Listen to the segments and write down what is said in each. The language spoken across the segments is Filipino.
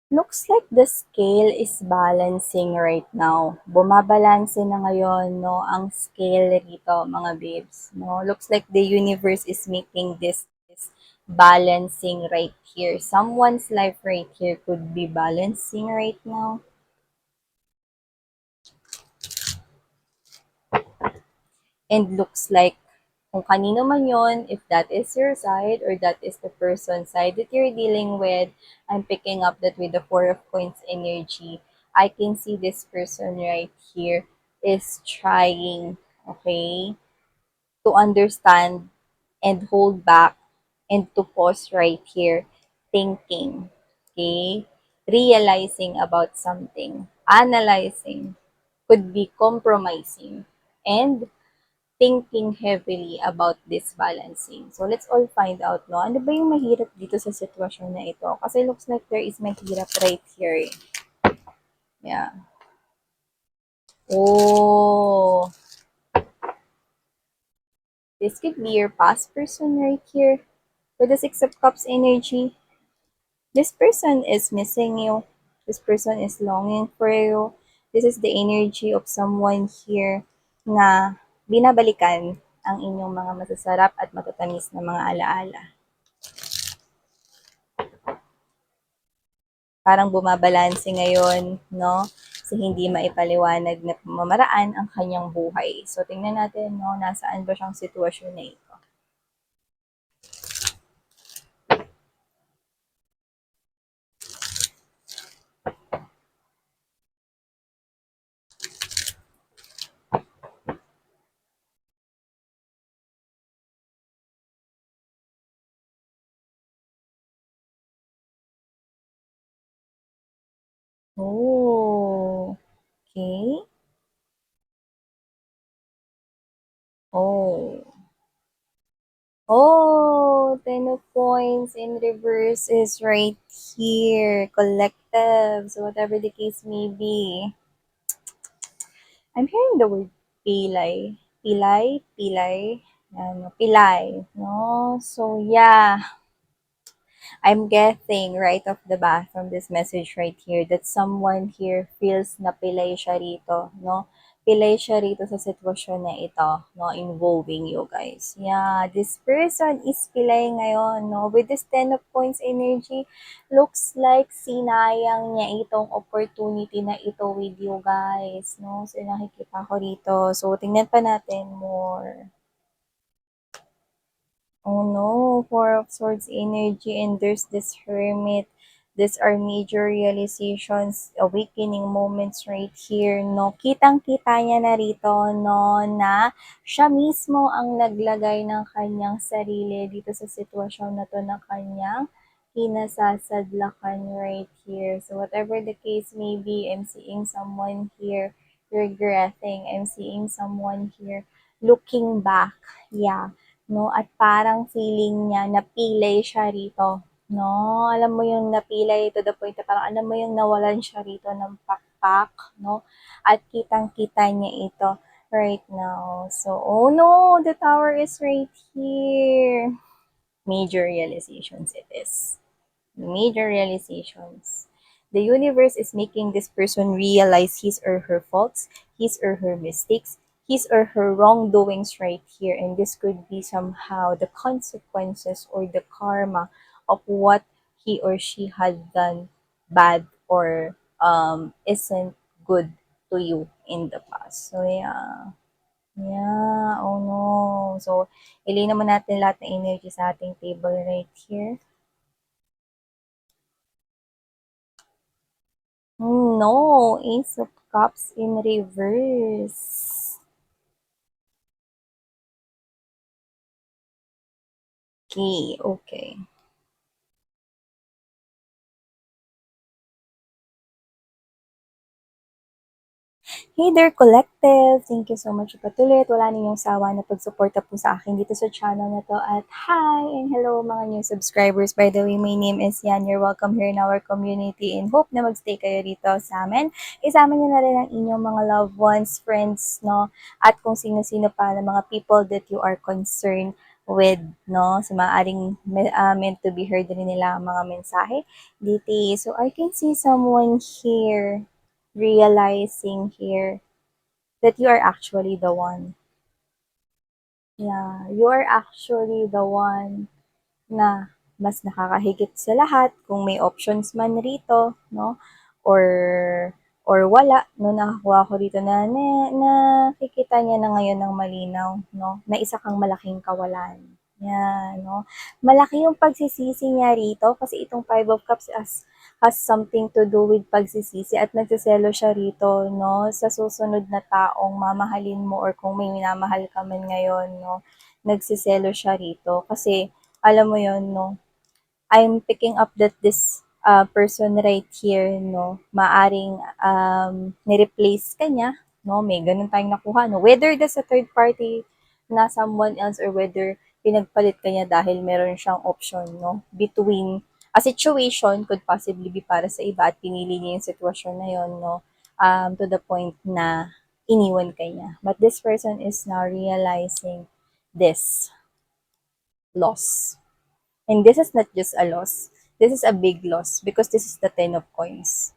Looks like the scale is balancing right now. Bumabalanse na ngayon, no, ang scale rito, mga babes. No? Looks like the universe is making this balancing right here. Someone's life right here could be balancing right now. And looks like kung kanino man yon, if that is your side or that is the person's side that you're dealing with, I'm picking up that with the Four of Coins energy, I can see this person right here is trying, okay, to understand and hold back and to pause right here, thinking, okay, realizing about something, analyzing, could be compromising, and thinking heavily about this balancing. So, let's all find out, no? Ano ba yung mahirap dito sa sitwasyon na ito? Kasi looks like there is mahirap right here. Eh. Yeah. Oh, this could be your past person right here. With the Six of Cups energy, this person is missing you. This person is longing for you. This is the energy of someone here na binabalikan ang inyong mga masasarap at matatamis na mga alaala. Parang bumabalanse ngayon, no? Sa hindi maipaliwanag na pamamaraan ang kanyang buhay. So, tingnan natin, no? Nasaan ba siyang sitwasyon na ito? Oh, okay. Oh. Oh, 10 of Coins in reverse is right here. Collective. So, whatever the case may be. I'm hearing the word pilay. Pilay? Pilay? Ano, pilay. No? So, yeah. I'm getting right off the bat from this message right here that someone here feels na pilay siya rito, no? Pilay siya rito sa sitwasyon na ito, no? Involving you guys. Yeah, this person is pilay ngayon, no? With this 10 of Coins energy, looks like sinayang niya itong opportunity na ito with you guys, no? So, nakikita ko rito. So, tingnan pa natin more. Oh no, Four of Swords energy, and there's this Hermit. These are major realizations, awakening moments right here, no? Kitang-kita niya na rito, no, na siya mismo ang naglagay ng kanyang sarili dito sa sitwasyon na to na kanyang kinasasadlakan right here. So whatever the case may be, I'm seeing someone here regretting. I'm seeing someone here looking back. Yeah, no? At parang feeling niya napilay siya rito, no? Alam mo yung napilay to the point na parang alam mo yung nawalan siya rito ng pakpak, no? At kitang-kita niya ito right now. So, oh no, the tower is right here. Major realizations it is. Major realizations. The universe is making this person realize his or her faults, his or her mistakes, his or her wrongdoings right here. And this could be somehow the consequences or the karma of what he or she had done bad or isn't good to you in the past. So, yeah. Yeah, oh no. So, ilay naman natin lahat ng energy sa ating table right here. No, Ace of Cups in reverse. Okay, okay. Hey there, Collective! Thank you so much patuloy at wala ninyong sawa na pagsuporta po sa akin dito sa channel na to. At hi and hello mga new subscribers. By the way, my name is Yan. You're welcome here in our community and hope na magstay kayo dito sa amin. Isama niyo na rin ang inyong mga loved ones, friends, no? At kung sino-sino pa na mga people that you are concerned with, no? So, maaaring meant to be heard rin nila ang mga mensahe dito. So, I can see someone here realizing here that you are actually the one. Yeah, you are actually the one na mas nakakahigit sa lahat kung may options man rito, no? Or wala, no? Nakakuha ko dito na, nakikita niya na ngayon ng malinaw, no? Na isa kang malaking kawalan. Yan, no? Malaki yung pagsisisi niya rito kasi itong Five of Cups has something to do with pagsisisi at nagsiselo siya rito, no? Sa susunod na taong mamahalin mo or kung may minamahal ka man ngayon, no? Nagsiselo siya rito kasi alam mo yon, no? I'm picking up that this person right here, no, maaring ni-replace ka niya, no? May ganun tayong nakuha, no? Whether that's a third party na someone else or whether pinagpalit ka niya dahil meron siyang option, no? Between a situation could possibly be para sa iba at pinili niya yung sitwasyon na yon, no? To the point na iniwan ka niya. But this person is now realizing this loss. And this is not just a loss. This is a big loss because this is the Ten of Coins.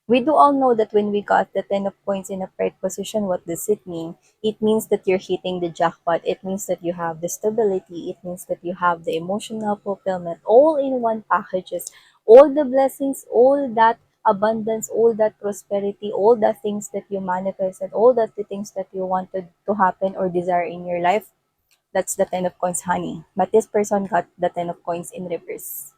We do all know that when we got the Ten of Coins in a right position, what does it mean? It means that you're hitting the jackpot. It means that you have the stability. It means that you have the emotional fulfillment all in one packages. All the blessings, all that abundance, all that prosperity, all the things that you manifested, all the things that you wanted to happen or desire in your life, that's the Ten of Coins, honey. But this person got the Ten of Coins in reverse.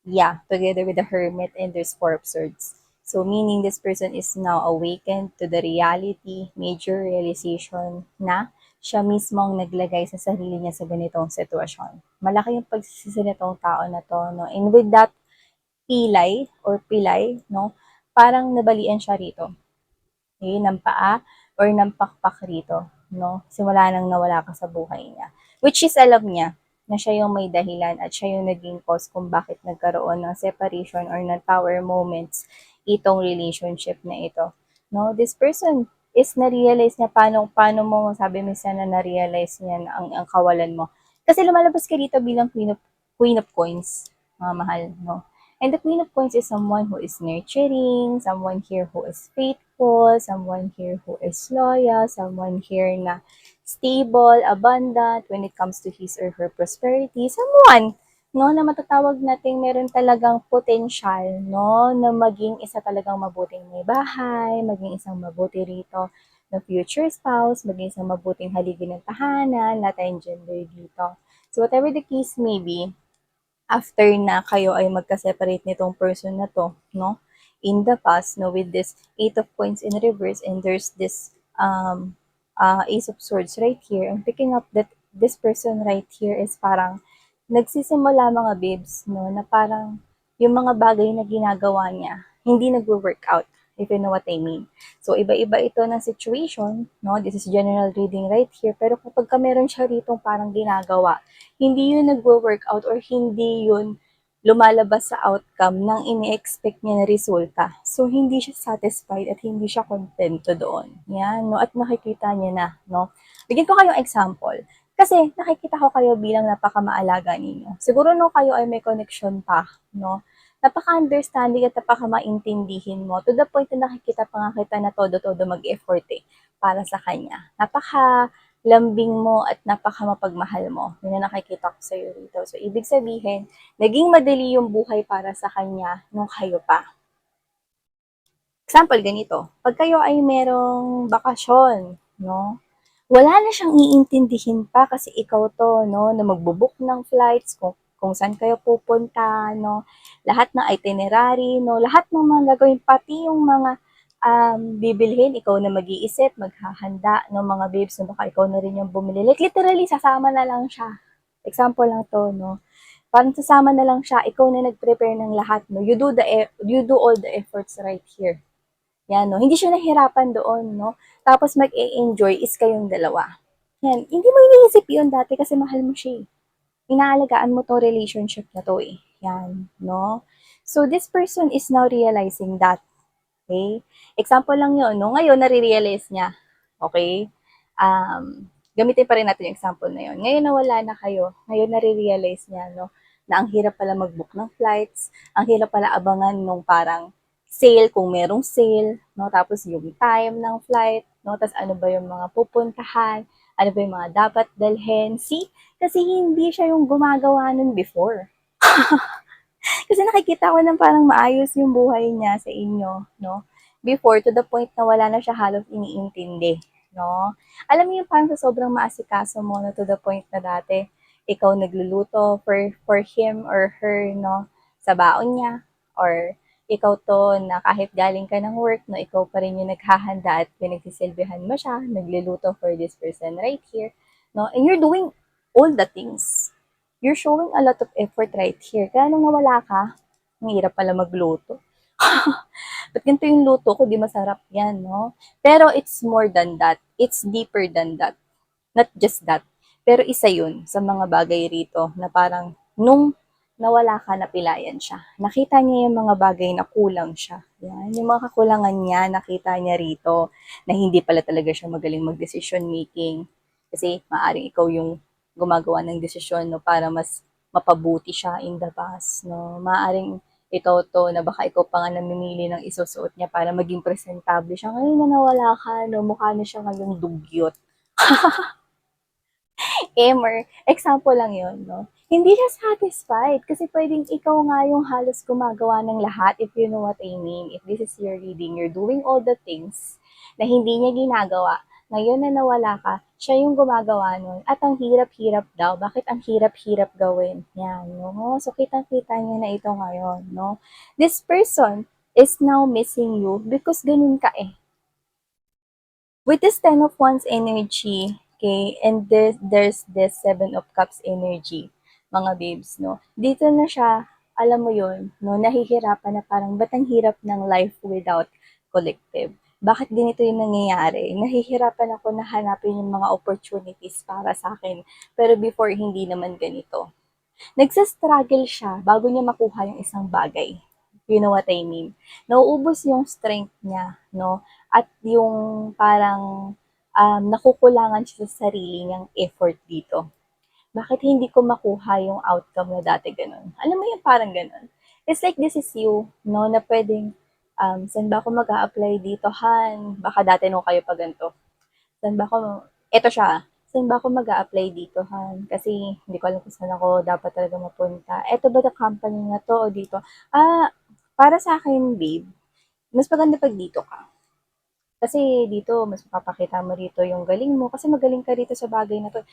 Yeah, together with the Hermit and there's Four of Swords. So meaning this person is now awakened to the reality, major realization na siya mismo ang naglagay sa sarili niya sa ganitong sitwasyon. Malaki yung pagsisisi nitong tao na to, no? And with that pilay, no? Parang nabalian siya rito, ng paa or ng pakpak rito, no? Simula nang nawala ka sa buhay niya. Which is alam niya na siya yung may dahilan at siya yung naging cause kung bakit nagkaroon ng separation or ng tower moments itong relationship na ito. No, this person is na-realize niya paano mo sabi minsan na na-realize niya na ang kawalan mo. Kasi lumalabas ka dito bilang Queen of Coins, mga mahal, no? And the Queen of Coins is someone who is nurturing, someone here who is faithful, someone here who is loyal, someone here na stable, abundant when it comes to his or her prosperity, someone, no, na matatawag nating meron talagang potential, no, na maging isa talagang mabuting may bahay, maging isang mabuti rito na future spouse, maging isang mabuting haligi ng tahanan, na tayong gender dito. So whatever the case may be, after na kayo ay magka-separate nitong person na to, no? In the past, no, with this Eight of Coins in reverse and there's this Ace of Swords right here, I'm picking up that this person right here is parang nagsisimula mga babes, no, na parang yung mga bagay na ginagawa niya, hindi nagwo-work out, if you know what I mean. So, iba-iba ito ng situation, no? This is general reading right here. Pero kapag ka meron siya rito parang ginagawa, hindi yun nagwo-workout or hindi yun lumalabas sa outcome ng ini-expect niya na resulta. So, hindi siya satisfied at hindi siya kontento doon. Yan, no? At nakikita niya na, no? Bigyan ko kayong example. Kasi nakikita ko kayo bilang napakamaalaga ninyo. Siguro no kayo ay may connection pa, no? Napaka-understanding at napaka-maintindihin mo to the point na nakikita pa nga kita na todo-todo mag-effort para sa kanya. Napaka-lambing mo at napaka-mapagmahal mo. Yun na nakikita ko sa'yo rito. So, ibig sabihin, naging madali yung buhay para sa kanya nung kayo pa. Example, ganito. Pag kayo ay merong bakasyon, no? Wala na siyang iintindihin pa kasi ikaw to, no, na magbo-book ng flights, kung saan kayo pupunta, no, lahat ng itinerary, no, lahat ng mga gagawin, pati yung mga bibilhin, ikaw na mag-iisip, maghahanda, no, mga babes, no, baka ikaw na rin yung bumili. Like, literally, sasama na lang siya. Example lang to, no. Parang sasama na lang siya, ikaw na nag-prepare ng lahat, no. You do all the efforts right here. Yan, no? Hindi siya nahirapan doon, no? Tapos mag-e-enjoy is kayong dalawa. Yan, hindi mo iniisip yun dati kasi mahal mo siya. Inaalagaan mo to relationship na to eh. Yan, no? So, this person is now realizing that. Okay? Example lang yun, no? Ngayon, nare-realize niya. Okay? gamitin pa rin natin yung example na yun. Ngayon na wala na kayo, ngayon nare-realize niya, no, na ang hirap pala mag-book ng flights, ang hirap pala abangan nung parang sale, kung merong sale, no, tapos yung time ng flight, no, tapos ano ba yung mga pupuntahan, ano ba yung mga dapat dalhin. See, kasi hindi siya yung gumagawa nun before. Kasi nakikita ko ng parang maayos yung buhay niya sa inyo, no? Before, to the point na wala na siya halos iniintindi, no? Alam mo yung parang sa sobrang maasikaso mo, no, to the point na dati, ikaw nagluluto for him or her, no, sa baon niya, or ikaw to na kahit galing ka ng work, no, ikaw pa rin yung naghahanda at pinagsisilbihan mo siya, nagluluto for this person right here, no? And you're doing all the things. You're showing a lot of effort right here. Kaya nung nawala ka, ang hirap pala magluto. Ba't ganito yung luto ko? Di masarap yan, no? Pero it's more than that. It's deeper than that. Not just that. Pero isa yun sa mga bagay rito na parang nung nawala ka, napilayan siya. Nakita niya yung mga bagay na kulang siya. Yan. Yung mga kakulangan niya, nakita niya rito na hindi pala talaga siya magaling mag-decision making. Kasi maaring ikaw yung gumagawa ng desisyon, no, para mas mapabuti siya in the past, no. Maaring ikaw to na baka ikaw pa nga namimili ng isusuot niya para maging presentable siya. Ngayon na nawala ka, no, mukha na siya ngayong dugyot. Emer, example lang yun, no? Hindi siya satisfied kasi pwedeng ikaw nga yung halos gumagawa ng lahat, if you know what I mean. If this is your reading, you're doing all the things na hindi niya ginagawa. Ngayon na nawala ka, siya yung gumagawa nun. At ang hirap-hirap daw. Bakit ang hirap-hirap gawin? Yan, no? So, kitang-kita niya na ito ngayon, no? This person is now missing you because ganun ka eh. With this Ten of Wands energy, okay, and there's this Seven of Cups energy, mga babes, no? Dito na siya, alam mo yun, no, nahihirapan na parang, ba't ang hirap ng life without collective? Bakit ganito yung nangyayari? Nahihirapan ako na hanapin yung mga opportunities para sa akin. Pero before, hindi naman ganito. Nagsa-struggle siya bago niya makuha yung isang bagay. You know what I mean? Nauubos yung strength niya, no? At yung parang nakukulangan siya sa sarili niyang effort dito. Bakit hindi ko makuha yung outcome na dati ganun? Alam mo yung parang ganun? It's like this is you, no? Na pwedeng, saan ba ako mag-a-apply dito, Han? Baka dati nung kayo pa ganito. Saan ba ako, eto siya, saan ba ako mag-a-apply dito, Han? Kasi hindi ko alam kung saan ako dapat talaga mapunta. Eto ba the company na to o dito? Para sa akin, babe, mas maganda pag dito ka. Kasi dito, mas mapapakita mo rito yung galing mo. Kasi magaling ka rito sa bagay na to.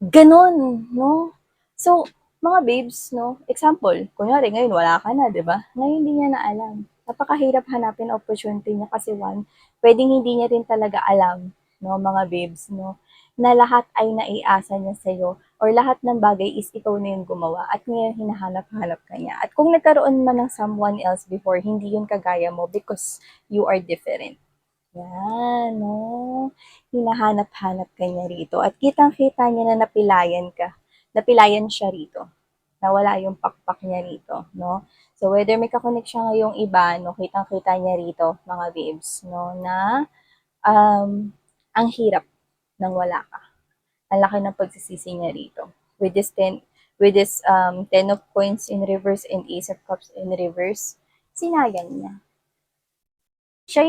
Ganon, no? So, mga babes, no? Example, kunyari, ngayon wala ka na, di ba? Ngayon hindi niya na alam. Napakahirap hanapin opportunity niya kasi one, pwedeng hindi niya rin talaga alam, no, mga babes, no? Na lahat ay naiasa niya sa'yo or lahat ng bagay is ikaw na yung gumawa at ngayon hinahanap-hanap ka niya. At kung nagkaroon man ng someone else before, hindi yun kagaya mo because you are different. Yan, no? Hinahanap-hanap ka niya rito. At kitang-kita niya na napilayan ka. Napilayan siya rito. Nawala yung pakpak niya rito, no? So, whether may kakonek siya ngayong iba, no, kitang-kita niya rito, mga babes, no, na ang hirap nang wala ka. Ang laki ng pagsisisi niya rito. With this ten of coins in reverse and ace of cups in reverse, sinayang niya siya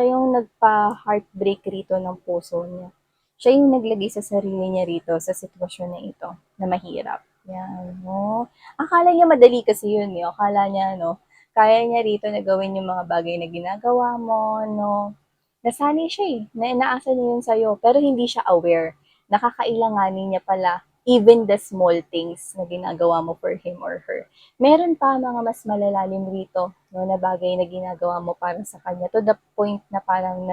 yung nagpa-heartbreak rito ng puso niya. Siya yung naglagay sa sarili niya rito sa sitwasyon na ito, na mahirap. Yan, no? Akala niya madali kasi yun, no? Akala niya, no? Kaya niya rito na gawin yung mga bagay na ginagawa mo, no? Nasanay siya eh, na inaasa niya yun sa'yo, pero hindi siya aware. Nakakailanganin niya pala even the small things na ginagawa mo for him or her. Meron pa mga mas malalalim rito, no, na bagay na ginagawa mo para sa kanya to the point na parang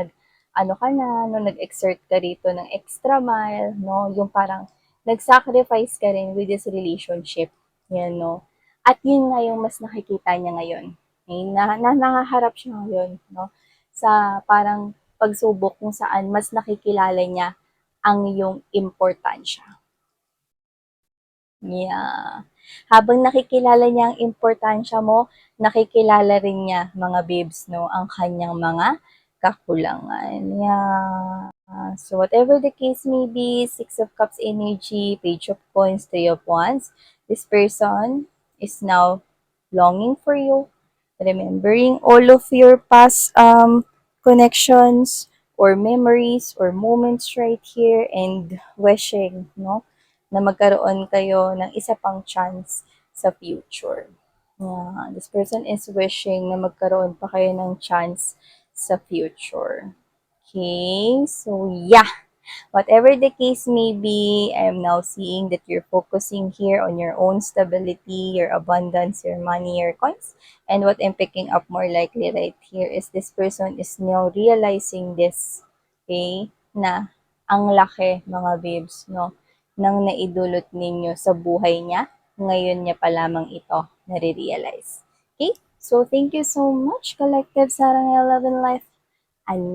ano ka na, no, nag-exert ka rito ng extra mile, no, yung parang nag-sacrifice ka rin with this relationship. Yan, no. At yun nga yung mas nakikita niya ngayon. Nakaharap siya ngayon, no, sa parang pagsubok kung saan mas nakikilala niya ang iyong importansya. Yeah. Habang nakikilala niya ang importansya mo, nakikilala rin niya, mga babes, no, ang kanyang mga kakulangan. Yeah. So whatever the case may be, Six of Cups energy, Page of Coins, Three of Wands, this person is now longing for you, remembering all of your past connections or memories or moments right here and wishing, no, na magkaroon kayo ng isa pang chance sa future. Yeah, this person is wishing na magkaroon pa kayo ng chance sa future. Okay, so yeah, whatever the case may be, I am now seeing that you're focusing here on your own stability, your abundance, your money, your coins. And what I'm picking up more likely right here is this person is now realizing this, okay, na ang laki, mga babes, no, nang naidulot ninyo sa buhay niya, ngayon niya pa lamang ito nare-realize. Okay? So, thank you so much, Collective Sarang Love and Life. And